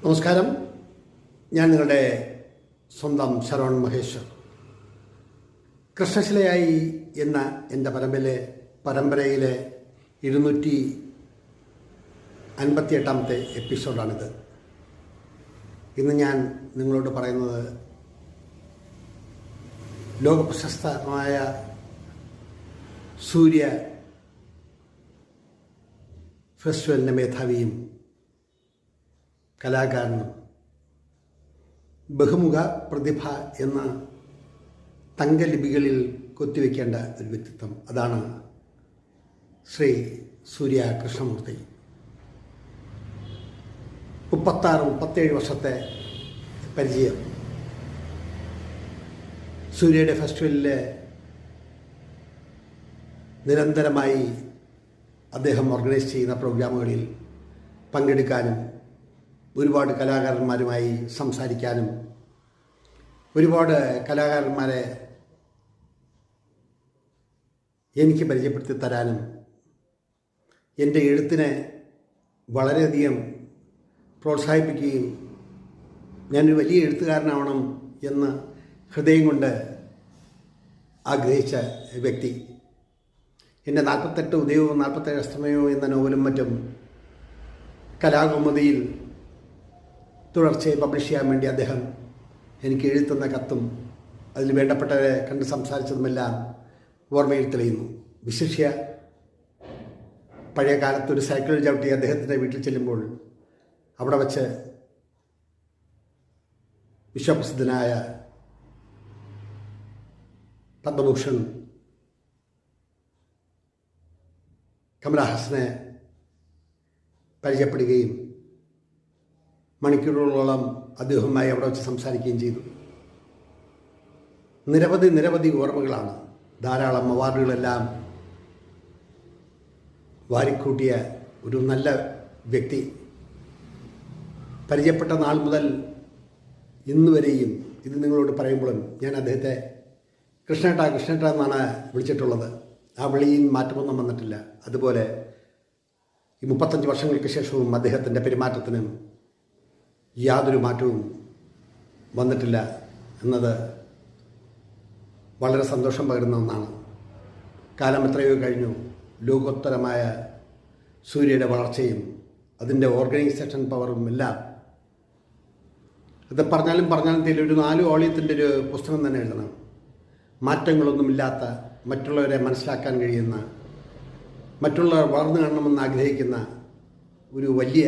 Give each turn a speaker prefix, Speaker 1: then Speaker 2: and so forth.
Speaker 1: നമസ്കാരം. ഞാൻ നിങ്ങളുടെ സ്വന്തം ശരവൺ മഹേശ്വർ. കൃഷ്ണശിലയായി എന്ന എൻ്റെ പരമ്പരയിലെ 258-ാമത്തെ എപ്പിസോഡാണിത്. ഇന്ന് ഞാൻ നിങ്ങളോട് പറയുന്നത് ലോകപ്രശസ്തമായ സൂര്യ ഫെസ്റ്റിവലിൻ്റെ മേധാവിയും കലാകാരനും ബഹുമുഖ പ്രതിഭ എന്ന തങ്കലിപികളിൽ കൊത്തിവെക്കേണ്ട ഒരു വ്യക്തിത്വം, അതാണ് ശ്രീ സൂര്യ കൃഷ്ണമൂർത്തി. 36-37 വർഷത്തെ പരിചയം. സൂര്യയുടെ ഫെസ്റ്റിവലിലെ നിരന്തരമായി അദ്ദേഹം ഓർഗനൈസ് ചെയ്യുന്ന പ്രോഗ്രാമുകളിൽ പങ്കെടുക്കാനും ഒരുപാട് കലാകാരന്മാരുമായി സംസാരിക്കാനും ഒരുപാട് കലാകാരന്മാരെ എനിക്ക് പരിചയപ്പെടുത്തി തരാനും എൻ്റെ എഴുത്തിനെ വളരെയധികം പ്രോത്സാഹിപ്പിക്കുകയും ഞാനൊരു വലിയ എഴുത്തുകാരനാവണം എന്ന് ഹൃദയം കൊണ്ട് ആഗ്രഹിച്ച വ്യക്തി. എൻ്റെ 48 ഉദയവും 47 അസ്തമയവും എന്ന നോവലും മറ്റും കലാകൗമുദിയിൽ തുടർച്ചയായി പബ്ലിഷ് ചെയ്യാൻ വേണ്ടി അദ്ദേഹം എനിക്ക് എഴുതുന്ന കത്തും അതിൽ വേണ്ടപ്പെട്ടവരെ കണ്ട് സംസാരിച്ചതുമെല്ലാം ഓർമ്മയിൽ തെളിയുന്നു. വിശിഷ്യ പഴയ കാലത്തൊരു സൈക്കിൾ ചവിട്ടി അദ്ദേഹത്തിൻ്റെ വീട്ടിൽ ചെല്ലുമ്പോൾ അവിടെ വച്ച് വിശ്വപ്രസിദ്ധനായ പത്മഭൂഷൺ കമലഹാസനെ പരിചയപ്പെടുകയും മണിക്കൂറുകളോളം അദ്ദേഹവുമായി അവിടെ വെച്ച് സംസാരിക്കുകയും ചെയ്തു. നിരവധി ഓർമ്മകളാണ്. ധാരാളം അവാർഡുകളെല്ലാം വാരിക്കൂട്ടിയ ഒരു നല്ല വ്യക്തി. പരിചയപ്പെട്ട നാൾ മുതൽ ഇന്ന് വരെയും ഇത് നിങ്ങളോട് പറയുമ്പോഴും ഞാൻ അദ്ദേഹത്തെ കൃഷ്ണേട്ട എന്നാണ് വിളിച്ചിട്ടുള്ളത്. ആ വിളിയിൽ മാറ്റമൊന്നും വന്നിട്ടില്ല. അതുപോലെ ഈ 35 വർഷങ്ങൾക്ക് ശേഷവും അദ്ദേഹത്തിൻ്റെ പെരുമാറ്റത്തിനും യാതൊരു മാറ്റവും വന്നിട്ടില്ല എന്നത് വളരെ സന്തോഷം പകരുന്ന ഒന്നാണ്. കാലം എത്രയോ കഴിഞ്ഞു. ലോകോത്തരമായ സൂര്യയുടെ വളർച്ചയും അതിൻ്റെ ഓർഗനൈസേഷൻ പവറും എല്ലാം അത് പറഞ്ഞാലും തീരെ ഒരു 4 വോള്യത്തിൻ്റെ ഒരു പുസ്തകം തന്നെ എഴുതണം. മാറ്റങ്ങളൊന്നുമില്ലാത്ത, മറ്റുള്ളവരെ മനസ്സിലാക്കാൻ കഴിയുന്ന, മറ്റുള്ളവർ വളർന്നു കാണണമെന്ന് ആഗ്രഹിക്കുന്ന ഒരു വലിയ